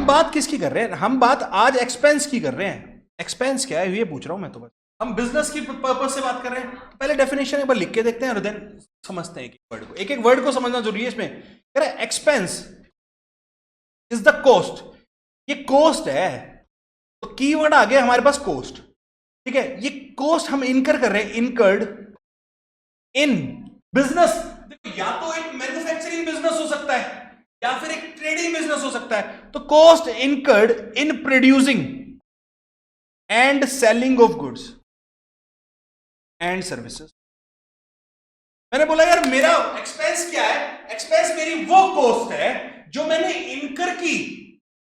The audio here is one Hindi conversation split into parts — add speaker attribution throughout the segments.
Speaker 1: हम बात किसकी कर रहे हैं? हम बात आज एक्सपेंस की कर रहे हैं। एक्सपेंस क्या है ये पूछ रहा हूं मैं तो। बस हम बिजनेस की पर्पस से बात कर रहे हैं। पहले डेफिनेशन एक बार लिख के देखते हैं और देन समझते हैं एक एक वर्ड को। एक एक वर्ड को समझना जरूरी है इसमें। कह रहा है एक्सपेंस इज द कॉस्ट। ये कॉस्ट है, तो कीवर्ड आ गया हमारे पास कॉस्ट। ठीक है, ये कॉस्ट हम इनकर कर रहे हैं, इनकर्ड इन बिजनेस। देखो या तो एक मैन्युफैक्चरिंग बिजनेस हो सकता है या फिर एक ट्रेडिंग बिजनेस हो सकता है। तो cost incurred in producing and selling of goods and services. मैंने बोला यार मेरा एक्सपेंस क्या है? एक्सपेंस मेरी वो कॉस्ट है जो मैंने इनकर की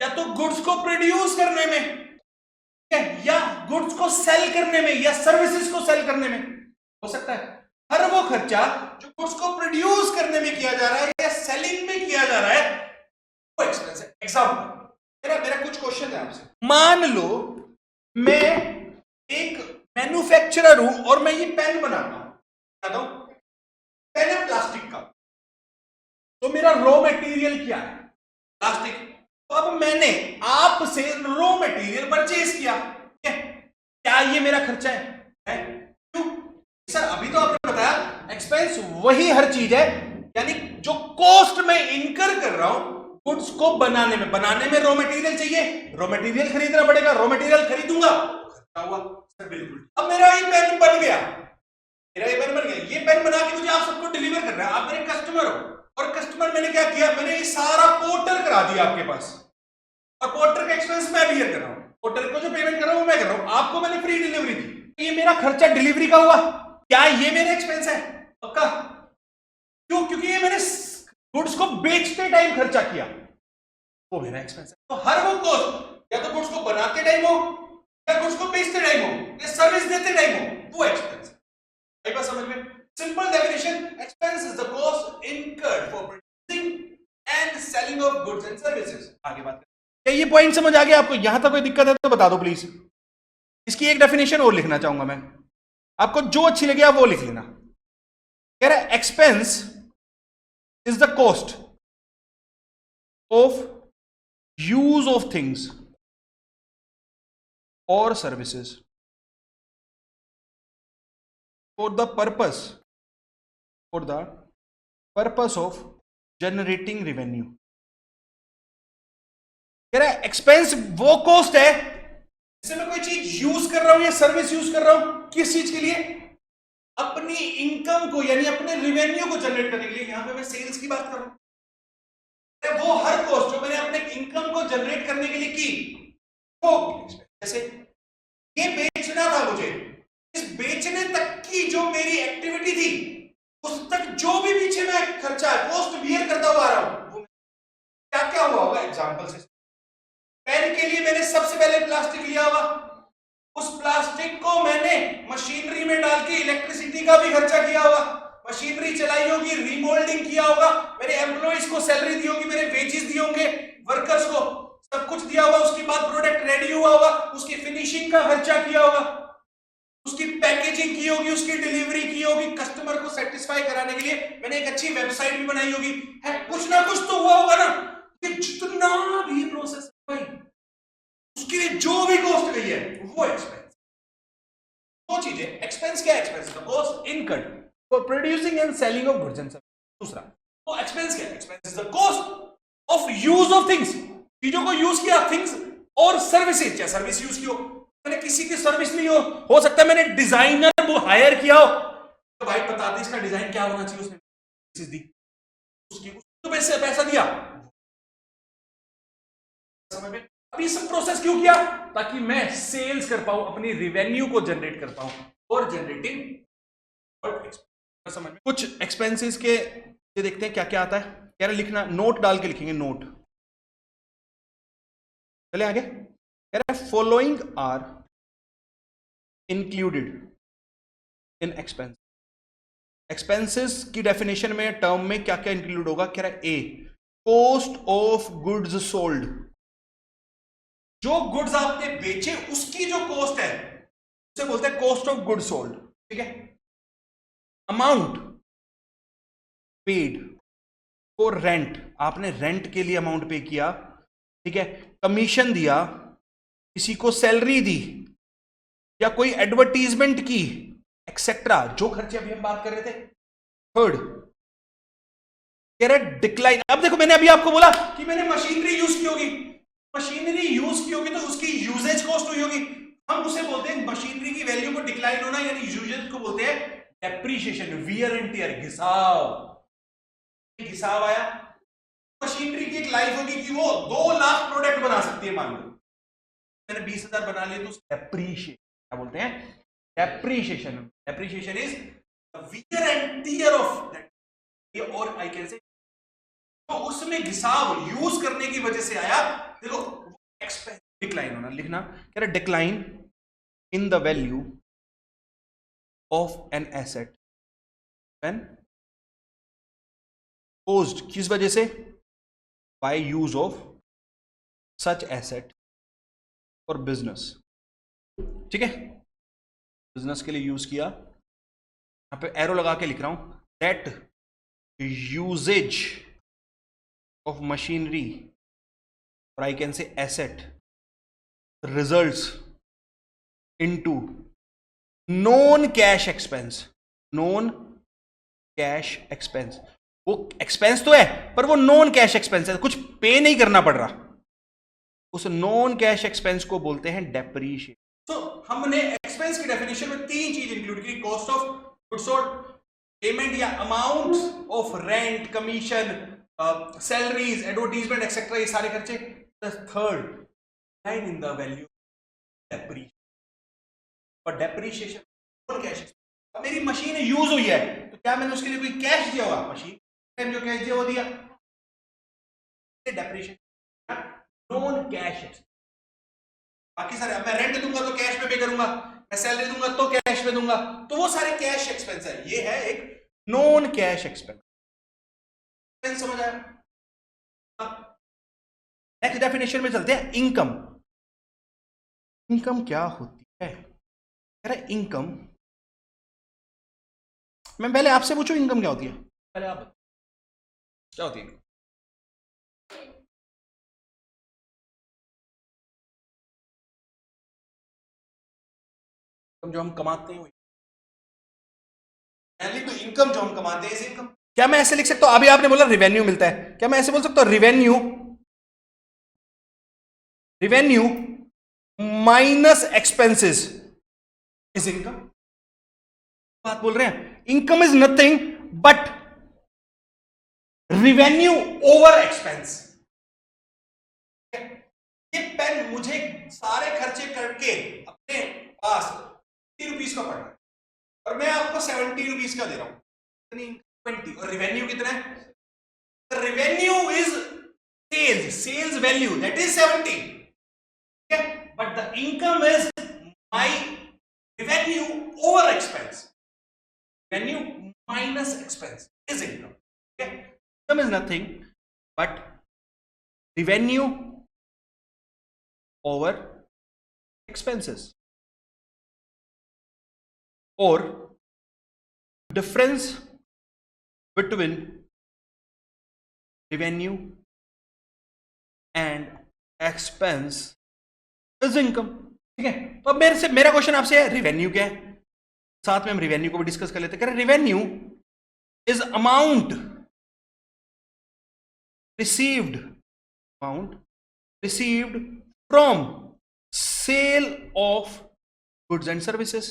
Speaker 1: या तो गुड्स को प्रोड्यूस करने में या गुड्स को सेल करने में या सर्विसेज को सेल करने में। हो सकता है हर वो खर्चा जो गुड्स को प्रोड्यूस करने में किया जा रहा है या सेलिंग में किया जा रहा है वो एक्सपेंस है। एग्जांपल मेरा कुछ क्वेश्चन है आपसे। मान लो मैं एक मैन्युफैक्चरर हूं और मैं ये पेन बनाता हूं, पेन है प्लास्टिक का, तो मेरा रॉ मटेरियल क्या है? प्लास्टिक। तो अब मैंने आपसे रॉ मटेरियल परचेज किया, क्या ये मेरा खर्चा है? क्यों सर? अभी तो आपने बताया एक्सपेंस वही हर चीज है, यानी जो कॉस्ट मैं इनकर कर रहा हूं गुड्स को बनाने में रॉ मटेरियल चाहिए, रॉ मटेरियल खरीदना पड़ेगा, रॉ मटेरियल खरीदूंगा, खर्चा हुआ। सर बिल्कुल। अब मेरा ये पेन बन गया, ये पेन बना के मुझे आप सबको डिलीवर करना है। आप मेरे कस्टमर हो और कस्टमर मैंने क्या किया? मैंने ये सारा पोर्टर करा दिया आपके पास और पोर्टर का एक्सपेंस मैं बियर कर रहा हूं। पोर्टर को जो पेमेंट कर रहा हूं मैं कर रहा हूं, आपको मैंने फ्री डिलीवरी दी, तो ये मेरा खर्चा डिलीवरी का हुआ। क्या ये मेरा एक्सपेंस है? पक्का। क्यों? क्योंकि ये मैंने गुड्स को बेचते टाइम खर्चा किया, वो मेरा एक्सपेंस है। तो हर वो कॉस्ट या तो गुड्स को बनाते टाइम हो या गुड्स को बेचते टाइम हो या सर्विस देते टाइम हो, वो एक्सपेंस है। आई बात समझ में? Simple definition, expense is the cost incurred for producing and selling of goods and services. आगे बात करें। क्या ये पॉइंट समझ आ गया आपको? यहां तक कोई दिक्कत है तो बता दो प्लीज। इसकी एक डेफिनेशन और लिखना चाहूंगा मैं, आपको जो अच्छी लगे आप वो लिख लेना। कह रहा है expense is the cost of use of things और services for the purpose of generating revenue। कह रहा है एक्सपेंस वो कॉस्ट है जिससे मैं कोई चीज यूज कर रहा हूं या सर्विस यूज कर रहा हूं, किस चीज के लिए? अपनी इनकम को यानी अपने रिवेन्यू को जनरेट करने के लिए। यहां पे मैं सेल्स की बात कर रहा हूं। वो हर कॉस्ट जो मैंने अपने इनकम को जनरेट करने के लिए की, वो जैसे ये बेचना था मुझे, इस बेचने तक की जो मेरी एक्टिविटी थी उस तक जो भी पीछे मैं खर्चा कॉस्ट बियर करता हुआ आ रहा हूं, वो क्या क्या हुआ होगा? एग्जांपल से, पेन के लिए मैंने सबसे पहले प्लास्टिक लिया होगा, उस प्लास्टिक को मैंने मशीनरी में डाल के इलेक्ट्रिसिटी का भी खर्चा किया होगा, मशीनरी चलाई होगी, रीमोल्डिंग किया होगा, मेरे एम्प्लॉइज को सैलरी दी होगी, मेरे वेजेस दिए होंगे, वर्कर्स को सब कुछ दिया होगा। उसके बाद प्रोडक्ट रेडी हुआ होगा, उसकी फिनिशिंग का खर्चा किया होगा, उसकी पैकेजिंग की होगी, उसकी डिलीवरी की होगी, कस्टमर को सेटिस्फाई कराने के लिए मैंने एक अच्छी वेबसाइट भी बनाई होगी, है कुछ ना कुछ तो हुआ होगा ना। कि जितना भी प्रोसेस भाई उसके लिए जो भी कॉस्ट गई है वो एक्सपेंस। दो चीजें, एक्सपेंस क्या है? Expense the cost incurred for producing and selling of goods and services. दूसरा तो एक्सपेंस क्या है? Expense is the cost of use of things, चीजों को यूज किया, थिंग्स और सर्विसेज, क्या सर्विस यूज की हो, मैंने किसी की सर्विस ली हो सकता है मैंने डिजाइनर वो हायर किया हो, तो भाई बता दे इसका डिजाइन क्या होना चाहिए, उसने दी उसकी तो पैसा दिया। समझ में? अब ये सब प्रोसेस क्यों किया? ताकि मैं सेल्स कर पाऊं, अपनी रिवेन्यू को जनरेट कर पाऊं और जनरेटिंग। समझ में? कुछ एक्सपेंसेस के ये देखते हैं क्या क्या आता है। कह रहे लिखना, नोट डाल के लिखेंगे, नोट। चले आगे। कह रहा है following are included in expense. Expenses की डेफिनेशन में, टर्म में क्या क्या इंक्लूड होगा? कह रहा है A, cost of goods sold, जो गुड्स आपने बेचे उसकी जो कॉस्ट है उसे बोलते हैं कॉस्ट ऑफ गुड्स सोल्ड। ठीक है। अमाउंट पेड फॉर रेंट, आपने रेंट के लिए अमाउंट पे किया ठीक है, कमीशन दिया, किसी को सैलरी दी, या कोई एडवर्टीजमेंट की, एक्सेट्रा, जो खर्चे अभी हम बात कर रहे थे। थर्ड कह रहे डिक्लाइन। अब देखो मैंने अभी आपको बोला कि मैंने मशीनरी यूज की होगी, मशीनरी यूज की होगी तो उसकी यूजेज कॉस्ट हुई होगी, हम उसे बोलते हैं मशीनरी की वैल्यू को डिक्लाइन होना, यानी यूजेज को बोलते हैं डेप्रीशिएशन, वियर एंड टियर, घिसाव। घिसाव आया, मशीनरी की एक लाइफ होगी कि वो 2 लाख प्रोडक्ट बना सकती है, मान लो मैंने 20,000 बना लिए, तो डेप्रीशिएशन क्या बोलते हैं, depreciation. Depreciation is wear and tear of that, और आई कैन से तो उसमें घिसाव यूज करने की वजह से आया। देखो एक्सपेंस डिक्लाइन होना, लिखना कह रहा decline in the value of an asset when posed, किस वजह से, by use of such asset for business. ठीक है, बिजनेस के लिए यूज किया, यहां पे एरो लगा के लिख रहा हूं, that usage of machinery, or I can say asset, results into known cash expense। known cash expense, वो expense तो है पर वो known cash expense है, कुछ पे नहीं करना पड़ रहा, उस known cash expense को बोलते हैं depreciation। तो हमने expense की डेफिनेशन में 3 चीज इंक्लूड की, cost of goods sold, payment या amount of rent, commission, salaries, advertisement etcetera, ये सारे खर्चे। Third line in the value depreciation, और डेप्रीशिएशन और कैश। अब मेरी मशीन यूज हुई है तो क्या मैंने उसके लिए कोई कैश दिया होगा, मशीन जो कैश दिया वो दिया, डेप्रीशिएशन नॉन कैश। बाकी सारे, अब मैं रेंट दूंगा तो कैश में पे करूंगा, मैं सैलरी दूंगा तो कैश में दूंगा, तो वो सारे कैश एक्सपेंस है, ये है एक नॉन कैश एक्सपेंस। समझ आया? नेक्स्ट डेफिनेशन में चलते हैं, इनकम। इनकम क्या होती है, कह रहा इनकम, मैं पहले आपसे पूछूं इनकम क्या होती है, पहले आप क्या होती है इनकम? जो हम कमाते हैं, तो इनकम जो हम कमाते हैं, इनकम क्या मैं ऐसे लिख सकता हूं, अभी आपने बोला रिवेन्यू मिलता है, क्या मैं ऐसे बोल सकता हूं, revenue, revenue minus expenses is income. बात बोल रहे हैं, income is nothing but revenue over expense. ये पेन मुझे सारे खर्चे करके अपने पास 30 रुपीज का पड़ रहा है और मैं आपको 70 रुपीज का दे रहा हूं, 20, और रिवेन्यू कितना है, revenue is sales value that is 70, but the income is my revenue over expense, revenue minus expense is income. Okay, income is nothing but revenue over expenses, or difference between revenue and expense is income. ठीक है, तो अब मेरा क्वेश्चन आपसे है, रिवेन्यू क्या है, साथ में हम रिवेन्यू को भी डिस्कस कर लेते हैं। Revenue is amount received from sale of goods and services.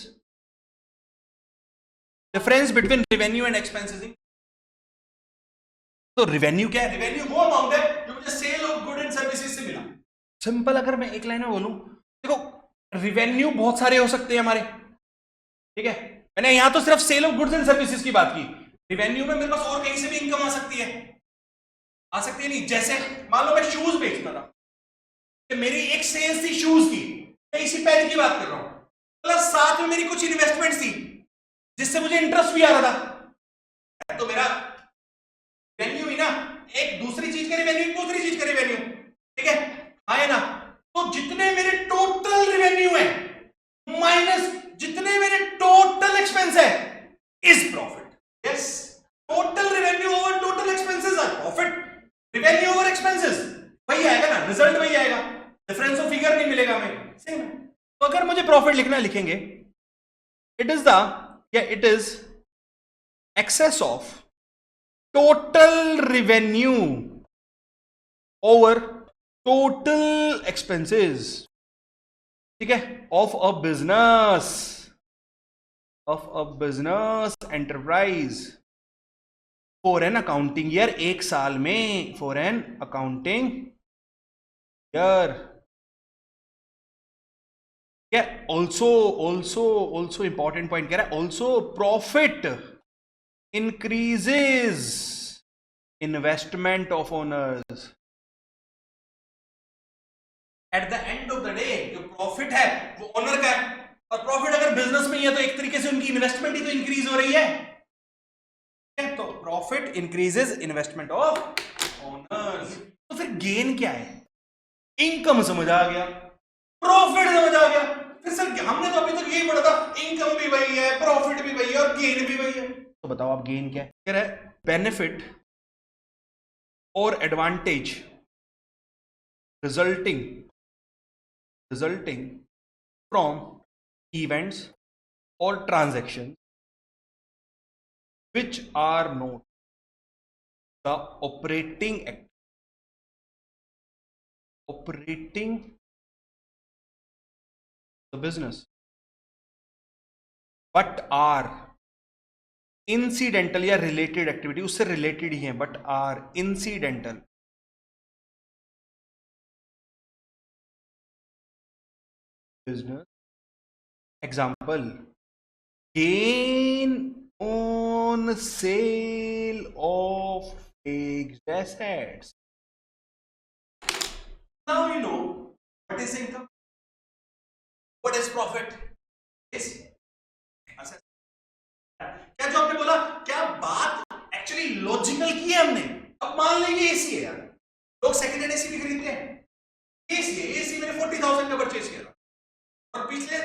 Speaker 1: Difference between revenue and expenses. तो रिवेन्यू क्या है, रिवेन्यू वो अमाउंट है जो मुझे sale of good and services से मिला। सिंपल अगर मैं एक लाइन में बोलूं, देखो रिवेन्यू बहुत सारे हो सकते हैं हमारे, ठीक है, मैंने यहां तो सिर्फ sale of goods and services की बात की, रिवेन्यू में मेरे पास और कहीं से भी इनकम आ सकती है नहीं। जैसे मान लो मैं शूज बेचता था, तो मेरी एक सेल्स थी शूज की, मैं इसी पहले की बात कर रहा हूं, प्लस साथ में मेरी कुछ इन्वेस्टमेंट थी जिससे मुझे इंटरेस्ट भी आ रहा था, तो मेरा रेवेन्यू ही ना, एक दूसरी चीज का रेवेन्यू, दूसरी चीज का रेवेन्यू, ठीक है, है ना। तो जितने मेरे टोटल रेवेन्यू है माइनस जितने मेरे टोटल एक्सपेंस है is profit. Yes, total revenue over total expenses are profit, revenue over expenses वही आएगा ना, रिजल्ट वही मुझे प्रॉफिट लिखना है, लिखेंगे इट इज द, या it is excess of total revenue over total expenses, ठीक है, of a business enterprise for an accounting year, एक साल में, फॉर एन अकाउंटिंग ईयर। क्या ऑल्सो इंपॉर्टेंट पॉइंट कह रहा है, also profit increases investment of owners. At the end of the day जो प्रॉफिट है वो ओनर का है, और प्रॉफिट अगर बिजनेस में ही है तो एक तरीके से उनकी इन्वेस्टमेंट ही तो इंक्रीज हो रही है। तो profit increases investment of owners. तो फिर गेन क्या है? इनकम समझ आ गया, प्रॉफिट समझ आ गया। फिर सर हमने तो अभी तक यही पढ़ा था, इनकम भी वही है, प्रॉफिट भी वही है और गेन भी वही है। तो बताओ आप गेन क्या है? कह रहा है बेनिफिट और एडवांटेज रिजल्टिंग फ्रॉम इवेंट्स और transaction which are not the operating the business but are incidental या related activity, उससे related ही है but are incidental business। example gain on sale of fixed assets। now you know what is income, what is profit is assets। क्या जो आपने बोला, क्या बात एक्चुअली लॉजिकल की है हमने? अब मान लेंगे एसी है यार, लोग सेकंड हैंड एसी भी खरीदते हैं। एसी है, एसी मैंने 40,000 का परचेज किया था और पिछले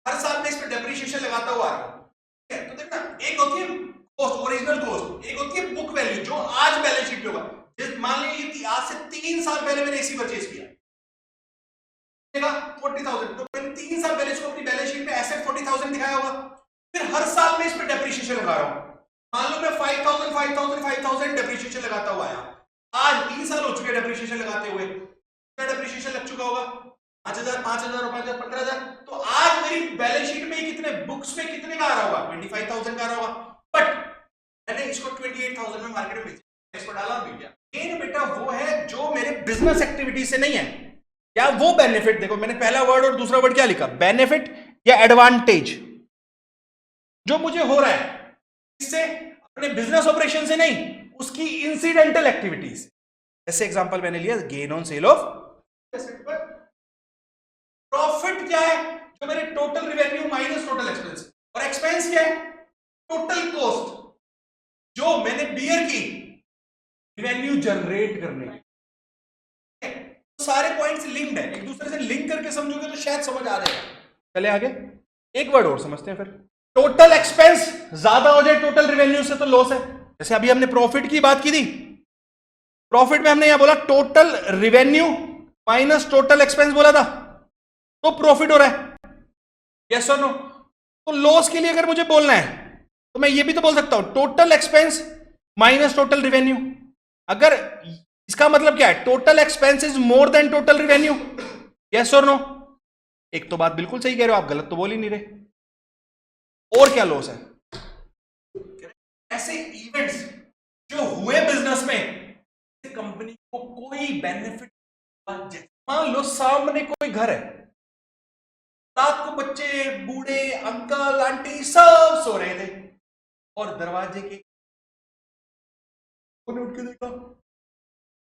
Speaker 1: हर साल में इस पे डेप्रिसिएशन लगाता हुआ आ रहा हूं, ठीक है? तो देखना, एक होती है कॉस्ट, ओरिजिनल कॉस्ट, एक होती है बुक वैल्यू जो आज बैलेंस शीट पे होगा। जैसे मान लीजिए आज से 3 साल पहले मैंने एसी परचेज किया, 40,000, तो मैंने 3 साल पहले इसको अपनी बैलेंस शीट में एसेट 40,000 दिखाया होगा। फिर हर साल में इस पे डेप्रिसिएशन लगा रहा हूं, मान लो मैं 5,000 डेप्रिसिएशन लगाता हुआ आया। आज 3 साल हो चुके डेप्रिसिएशन लगाते हुए, क्या डेप्रिसिएशन लग चुका होगा? 5,000, 5,000, 5,000, 15,000। तो आज मेरी बैलेंस शीट में कितने, बुक्स में कितने का आ रहा होगा? 25,000 का आ रहा होगा। बट मैंने इसको 28,000 में मार्केट में बेचा, इसको डाला और बिक गया। गेन बेटा वो है जो मेरे बिजनेस एक्टिविटी से नहीं है। क्या वो बेनिफिट, देखो मैंने पहला वर्ड और दूसरा वर्ड क्या लिखा, बेनिफिट या एडवांटेज, जो मुझे हो रहा है इससे, अपने बिजनेस ऑपरेशन से नहीं, उसकी इंसिडेंटल एक्टिविटीज। जैसे एग्जांपल मैंने लिया gain on sale of. Profit क्या है? जो मेरे total revenue minus total expense, और एक्सपेंस क्या है? टोटल कॉस्ट जो मैंने बियर की रेवेन्यू जनरेट करने की। तो सारे पॉइंट्स लिंक्ड है, एक दूसरे से लिंक करके समझोगे तो शायद समझ आ जाएगा। चले आगे, एक वर्ड और समझते हैं फिर। टोटल एक्सपेंस ज्यादा हो जाए टोटल रेवेन्यू से तो लॉस है। जैसे अभी हमने प्रॉफिट की बात की थी, प्रॉफिट में हमने यहां बोला total revenue minus total expense बोला था, तो प्रॉफिट हो रहा है, यस और नो? तो लॉस के लिए अगर मुझे बोलना है तो मैं ये भी तो बोल सकता हूं total expense minus total revenue. अगर इसका मतलब क्या है, total expense is more than total revenue, yes और नो? एक तो बात बिल्कुल सही कह रहे हो आप, गलत तो बोल ही नहीं रहे। और क्या लॉस है? ऐसे इवेंट्स जो हुए बिजनेस में, कंपनी को कोई बेनिफिट, मान लो सामने कोई घर है, रात को बच्चे बूढ़े अंकल आंटी सब सो रहे थे और दरवाजे के उठ के देखा,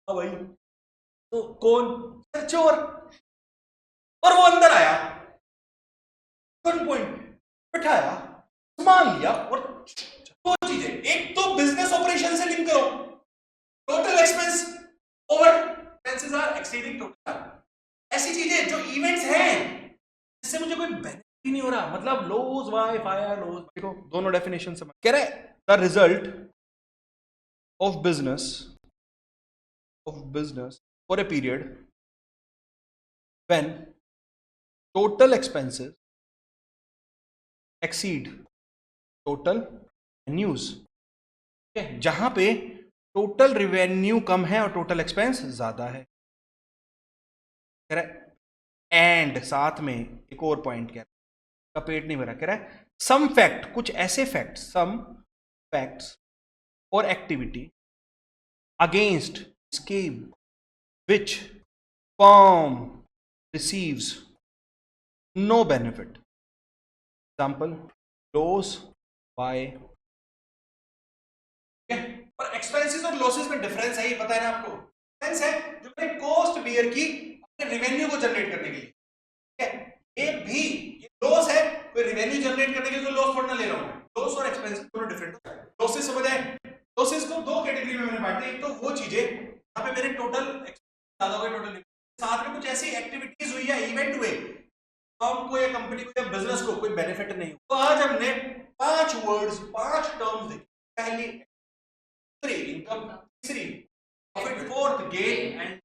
Speaker 1: हाँ भाई, तो कौन? चोर। और वो अंदर आया, गन पॉइंट बिठाया, सामान लिया, और दो चीजें, एक तो बिजनेस ऑपरेशन से लिंक करो, total expense over expenses are exceeding total. ऐसी चीजें जो इवेंट्स हैं जिससे मुझे कोई बेनिफिट नहीं हो रहा, मतलब लॉस बाय फायर लॉस। देखो दोनों डेफिनेशन समझ, कह रहे the result of business for a period when total expenses exceed total revenues, जहां पे टोटल रेवेन्यू कम है और टोटल एक्सपेंस ज्यादा है। एंड साथ में एक और पॉइंट कह रहा है, का पेट नहीं भरा, कह रहा है सम फैक्ट, कुछ ऐसे फैक्ट, सम फैक्ट्स और activity against scheme which firm receives no benefit, example loss by. और एक्सपेंसेस और लॉसेस में डिफरेंस है, ये पता है ना आपको। एक्सपेंस है जो मैंने कॉस्ट बियर की अपने रेवेन्यू को जनरेट करने के लिए, ठीक है। ये भी ये लॉस है, कोई रेवेन्यू जनरेट करने के लिए लॉस थोड़ा ना ले रहा हूं। लॉस और एक्सपेंसेस दोनों डिफरेंट होता है। लॉसेस समझ आए? लॉसेस को दो कैटेगरी में मैंने बांटे, एक तो वो चीजें जहां पे मेरे टोटल ज्यादा हुए, टोटल साथ में कुछ ऐसी एक्टिविटीज हुई या इवेंट हुए फर्म को या कंपनी को या बिजनेस को कोई बेनिफिट नहीं हो। तो आज हमने 5 वर्ड्स, 5 टर्म्स देखे। पहली इनकम, तीसरी प्रॉफिट, फोर्थ गेन एंड